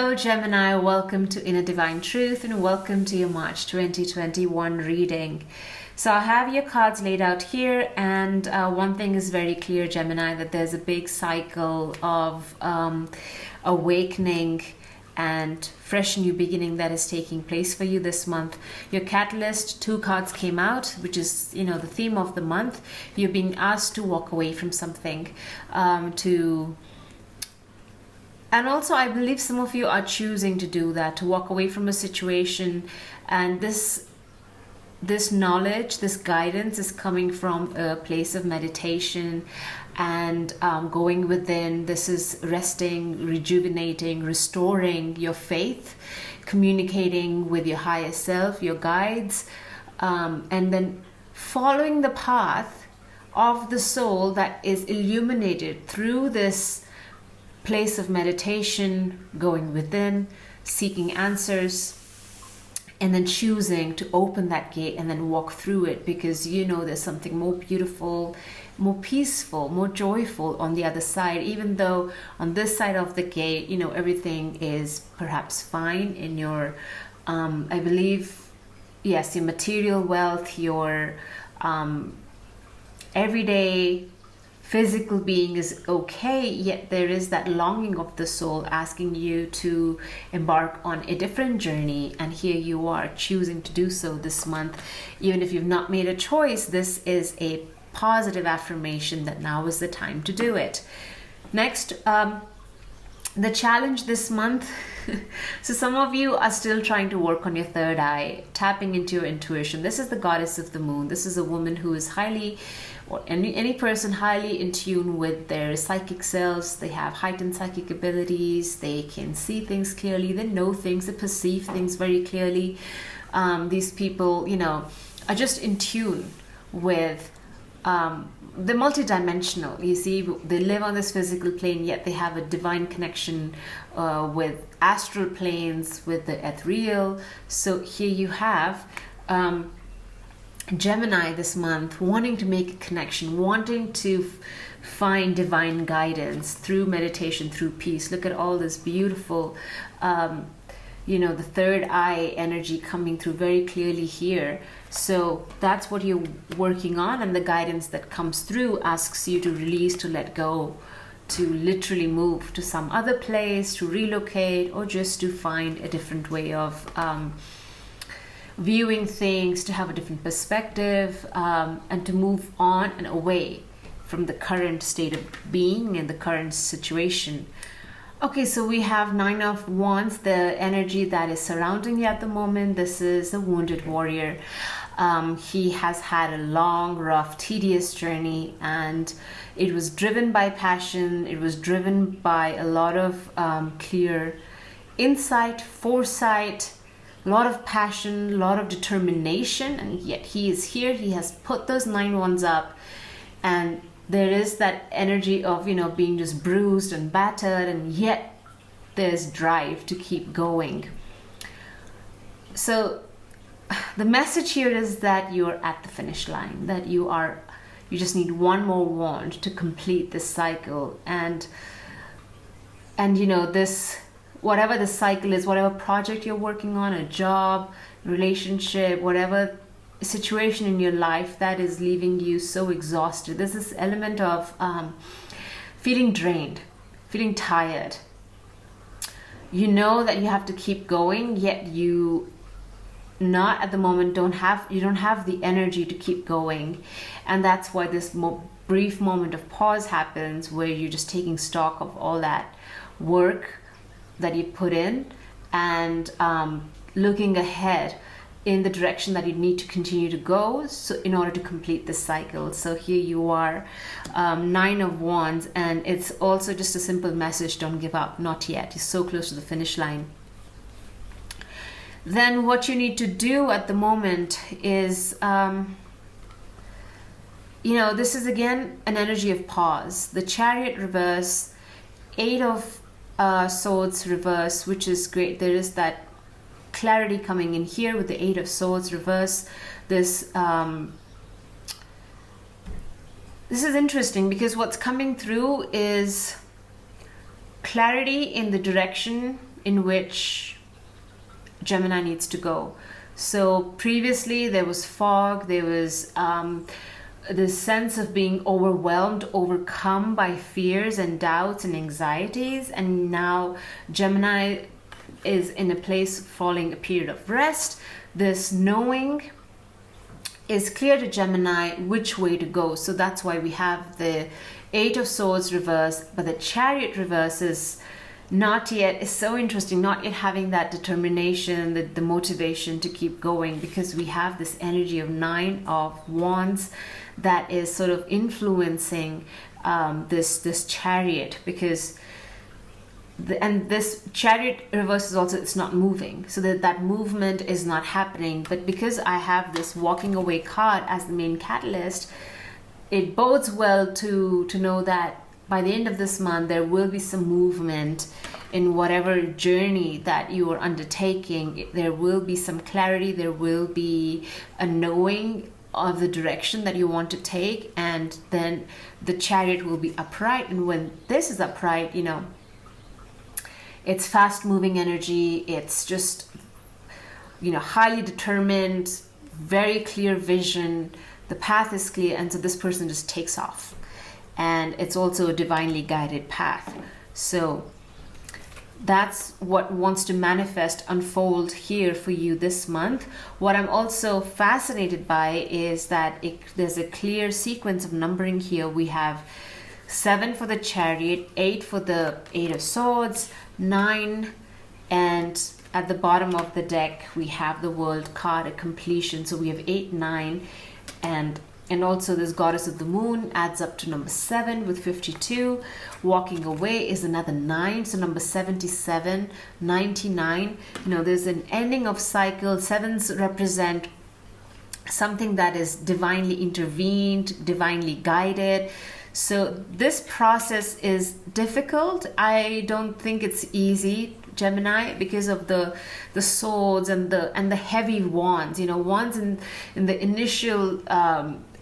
Hello Gemini, welcome to Inner Divine Truth and welcome to your March 2021 reading. So I have your cards laid out here, and one thing is very clear, Gemini, that there's a big cycle of awakening and fresh new beginning that is taking place for you this month. Your catalyst, 2 cards came out, which is, the theme of the month. You're being asked to walk away from something, and also, I believe some of you are choosing to do that, to walk away from a situation. And this knowledge, this guidance is coming from a place of meditation and going within. This is resting, rejuvenating, restoring your faith, communicating with your higher self, your guides, and then following the path of the soul that is illuminated through this place of meditation, going within, seeking answers, and then choosing to open that gate and then walk through it, because there's something more beautiful, more peaceful, more joyful on the other side. Even though on this side of the gate, everything is perhaps fine in your I believe, yes, your material wealth, your everyday physical being is okay, yet there is that longing of the soul asking you to embark on a different journey, and here you are choosing to do so this month. Even if you've not made a choice, this is a positive affirmation that now is the time to do it. Next, the challenge this month. So some of you are still trying to work on your third eye, tapping into your intuition. This is the goddess of the moon. This is a woman who is highly, or any person highly in tune with their psychic selves. They have heightened psychic abilities. They can see things clearly. They know things. They perceive things very clearly. These people, are just in tune with they're multidimensional. You see, they live on this physical plane, yet they have a divine connection with astral planes, with the ethereal. So here you have Gemini this month wanting to make a connection, wanting to find divine guidance through meditation, through peace. Look at all this beautiful, the third eye energy coming through very clearly here. So that's what you're working on, and the guidance that comes through asks you to release, to let go, to literally move to some other place, to relocate, or just to find a different way of viewing things, to have a different perspective, and to move on and away from the current state of being and the current situation. Okay, so we have 9 of Wands, the energy that is surrounding you at the moment. This is a wounded warrior. He has had a long, rough, tedious journey, and it was driven by passion. It was driven by a lot of clear insight, foresight, a lot of passion, a lot of determination, and yet he is here. He has put those 9 wands up, and there is that energy of being just bruised and battered, and yet there's drive to keep going. So the message here is that you're at the finish line, that you just need one more wand to complete this cycle, and this, whatever the cycle is, whatever project you're working on, a job, relationship, whatever situation in your life that is leaving you so exhausted. There's this element of feeling drained, feeling tired. You know that you have to keep going, yet you not at the moment don't have the energy to keep going, and that's why this brief moment of pause happens, where you're just taking stock of all that work that you put in, and looking ahead in the direction that you need to continue to go, so in order to complete this cycle. So here you are, 9 of Wands, and it's also just a simple message: don't give up, not yet. You're so close to the finish line. Then what you need to do at the moment is, this is again an energy of pause. The Chariot reverse, 8 of Swords reverse, which is great. There is that clarity coming in here with the 8 of Swords reverse. This is interesting, because what's coming through is clarity in the direction in which Gemini needs to go. So previously there was fog, there was this sense of being overwhelmed, overcome by fears and doubts and anxieties, and now Gemini is in a place following a period of rest. This knowing is clear to Gemini which way to go. So that's why we have the Eight of Swords reverse, but the Chariot reverse is not yet. It's so interesting, not yet having that determination, the motivation to keep going, because we have this energy of Nine of Wands that is sort of influencing this Chariot, because and this Chariot reverse is also, it's not moving, so that movement is not happening. But because I have this walking away card as the main catalyst, it bodes well to know that by the end of this month there will be some movement in whatever journey that you are undertaking. There will be some clarity, there will be a knowing of the direction that you want to take, and then the Chariot will be upright. And when this is upright, you know, it's fast moving energy, it's just, you know, highly determined, very clear vision, the path is clear, and so this person just takes off. And it's also a divinely guided path. So that's what wants to manifest, unfold here for you this month. What I'm also fascinated by is that there's a clear sequence of numbering here. We have 7 for the Chariot, 8 for the Eight of Swords, 9, and at the bottom of the deck we have the World card, a completion. So we have 8, 9, and also this Goddess of the Moon adds up to number 7 with 52. Walking away is another 9, so number 77, 99. You know, there's an ending of cycle. 7s represent something that is divinely intervened, divinely guided. So this process is difficult. I don't think it's easy, Gemini, because of the swords and the heavy wands. You know, wands in the initial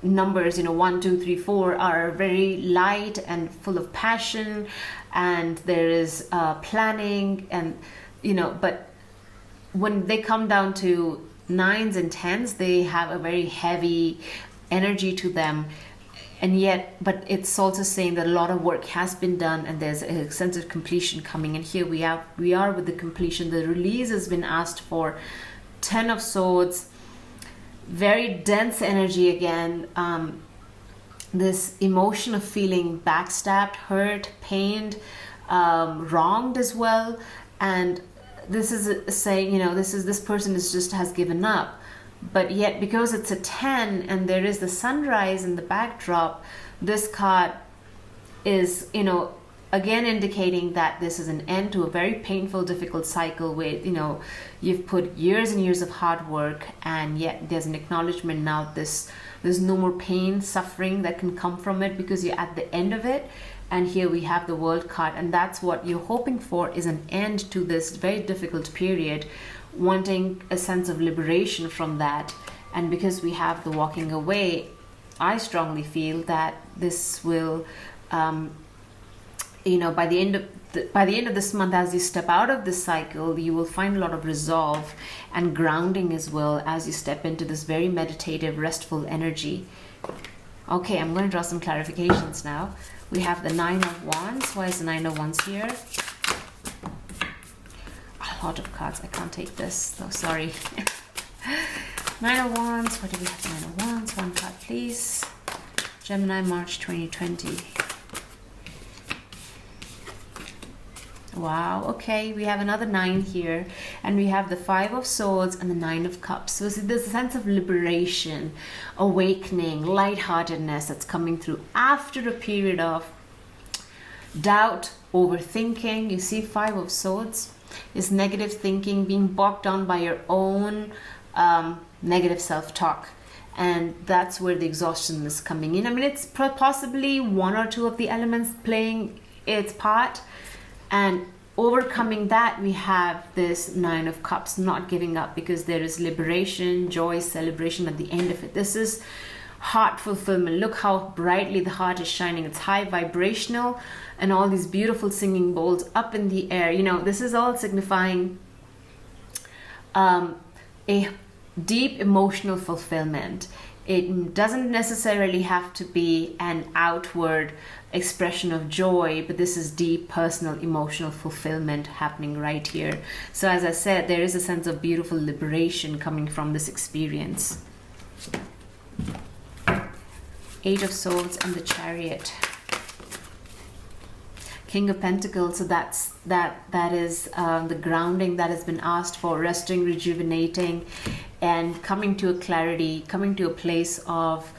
numbers, you know, 1, 2, 3, 4 are very light and full of passion, and there is planning, and you know, but when they come down to 9s and 10s, they have a very heavy energy to them. And yet, but it's also saying that a lot of work has been done, and there's a sense of completion coming. And here we are with the completion. The release has been asked for. 10 of Swords, very dense energy again. This emotion of feeling backstabbed, hurt, pained, wronged as well. And this is saying, you know, this person has given up. But yet, because it's a 10 and there is the sunrise in the backdrop, this card is, you know, again indicating that this is an end to a very painful, difficult cycle where, you know, you've put years and years of hard work, and yet there's an acknowledgement now there's no more pain, suffering that can come from it because you're at the end of it. And here we have the World card, and that's what you're hoping for, is an end to this very difficult period, wanting a sense of liberation from that. And because we have the walking away, I strongly feel that this will, you know, by the end of this month, as you step out of this cycle, you will find a lot of resolve and grounding as well as you step into this very meditative, restful energy. Okay, I'm going to draw some clarifications now. We have the 9 of Wands. Why is the 9 of Wands here? A lot of cards. I can't take this, so sorry. 9 of Wands. What do we have? 9 of Wands. One card, please. Gemini March 2020. Wow, okay, we have another 9 here, and we have the 5 of Swords and the 9 of Cups. So there's a sense of liberation, awakening, lightheartedness that's coming through after a period of doubt, overthinking. You see, 5 of Swords is negative thinking, being bogged down by your own negative self-talk. And that's where the exhaustion is coming in. I mean, it's possibly one or two of the elements playing its part. And overcoming that, we have this 9 of Cups, not giving up, because there is liberation, joy, celebration at the end of it. This is heart fulfillment. Look how brightly the heart is shining. It's high vibrational, and all these beautiful singing bowls up in the air. You know, this is all signifying a deep emotional fulfillment. It doesn't necessarily have to be an outward expression of joy, but this is deep personal emotional fulfillment happening right here. So as I said, there is a sense of beautiful liberation coming from this experience. Eight of Swords and the Chariot. King of Pentacles, so that is the grounding that has been asked for, resting, rejuvenating, and coming to a clarity, coming to a place of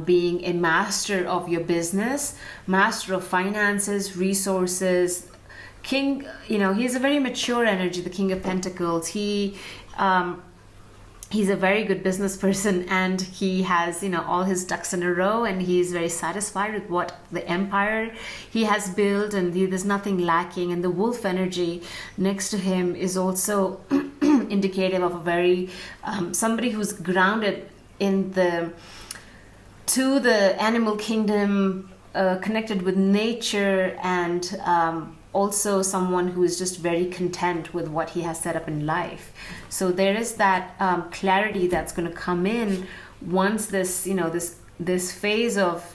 being a master of your business, master of finances, resources. King, you know, he's a very mature energy, the King of Pentacles. He's a very good business person, and he has, you know, all his ducks in a row, and he's very satisfied with what the empire he has built, and there's nothing lacking. And the wolf energy next to him is also indicative of a very somebody who's grounded in the animal kingdom, connected with nature, and also someone who is just very content with what he has set up in life. So there is that clarity that's going to come in once this, you know, this phase of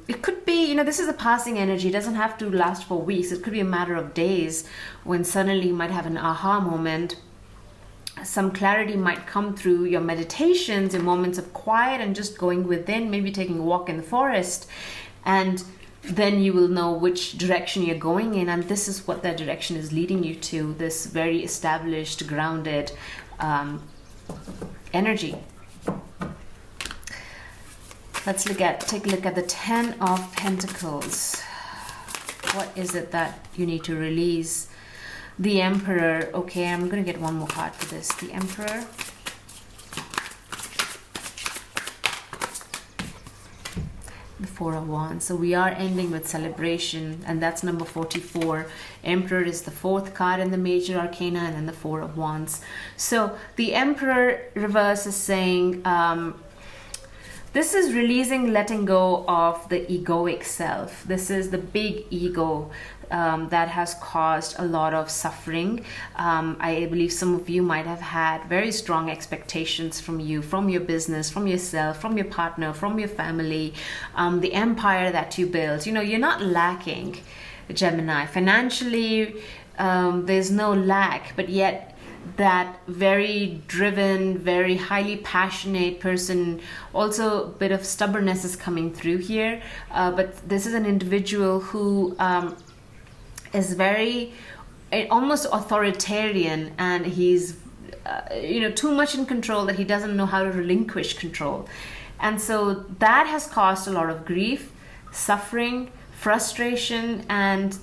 it could be, you know, this is a passing energy. It doesn't have to last for weeks. It could be a matter of days when suddenly you might have an aha moment. Some clarity might come through your meditations, your moments of quiet, and just going within, maybe taking a walk in the forest, and then you will know which direction you're going in, and this is what that direction is leading you to, this very established, grounded energy. Let's take a look at the Ten of Pentacles. What is it that you need to release? The Emperor. Okay, I'm going to get one more card for this. The Emperor. The Four of Wands. So we are ending with celebration, and that's number 44. Emperor is the fourth card in the major arcana, and then the Four of Wands. So the Emperor reverse is saying this is releasing, letting go of the egoic self. This is the big ego that has caused a lot of suffering. I believe some of you might have had very strong expectations from you, from your business, from yourself, from your partner, from your family, the empire that you built. You know, you're not lacking, Gemini. Financially, there's no lack, but yet that very driven, very highly passionate person, also a bit of stubbornness is coming through here. But this is an individual who is very almost authoritarian, and he's you know, too much in control that he doesn't know how to relinquish control. And so that has caused a lot of grief, suffering, frustration, and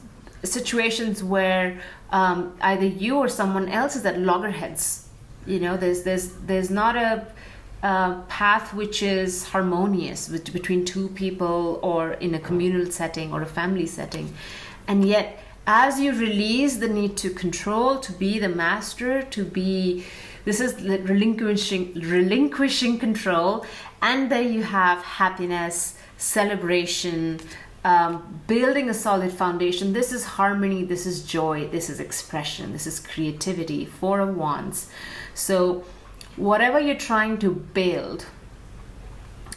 situations where either you or someone else is at loggerheads. You know, there's not a path which is harmonious between two people, or in a communal setting or a family setting. And yet, as you release the need to control, to be the master, this is relinquishing control, and there you have happiness, celebration, building a solid foundation. This is harmony, this is joy, this is expression, this is creativity. Four of Wands. So whatever you're trying to build,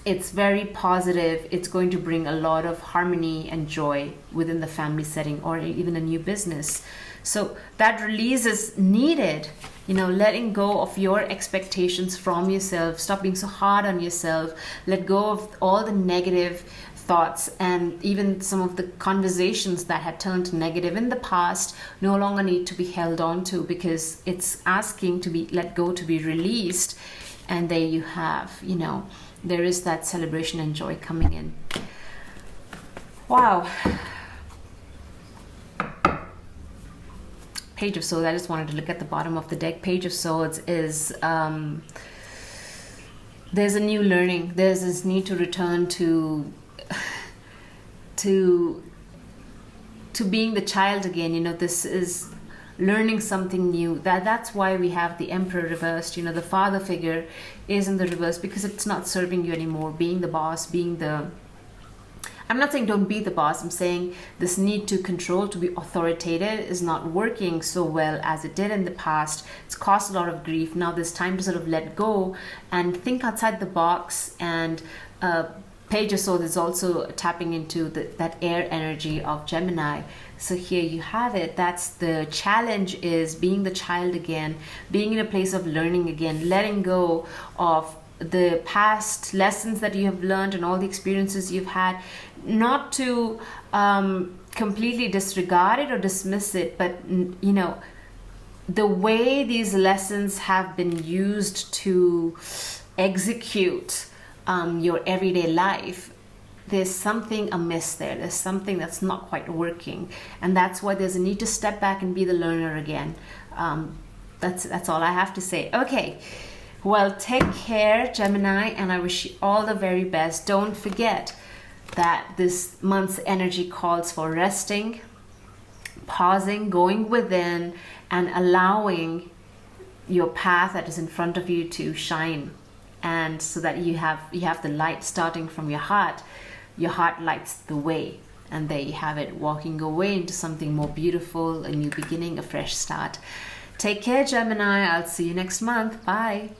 it's very positive. It's going to bring a lot of harmony and joy within the family setting, or even a new business. So that release is needed. You know, letting go of your expectations from yourself. Stop being so hard on yourself. Let go of all the negative thoughts, and even some of the conversations that had turned negative in the past no longer need to be held on to, because it's asking to be let go, to be released. And there you have, you know, there is that celebration and joy coming in. Wow. Page of Swords. I just wanted to look at the bottom of the deck. Page of Swords is there's a new learning. There's this need to return to being the child again. You know, this is learning something new. That's why we have the Emperor reversed. You know, the father figure is in the reverse because it's not serving you anymore. Being the boss, being the, I'm not saying don't be the boss. I'm saying this need to control, to be authoritative is not working so well as it did in the past. It's caused a lot of grief. Now there's time to sort of let go and think outside the box. And Page of Swords is also tapping into that air energy of Gemini. So here you have it. That's the challenge, is being the child again, being in a place of learning again, letting go of the past lessons that you have learned and all the experiences you've had, not to completely disregard it or dismiss it, but you know, the way these lessons have been used to execute your everyday life, there's something amiss there. There's something that's not quite working, and that's why there's a need to step back and be the learner again. That's all I have to say. Okay. Well, take care, Gemini, and I wish you all the very best. Don't forget that this month's energy calls for resting, pausing, going within, and allowing your path that is in front of you to shine. And so that you have the light starting from your heart. Your heart lights the way. And there you have it, walking away into something more beautiful, a new beginning, a fresh start. Take care, Gemini. I'll see you next month. Bye.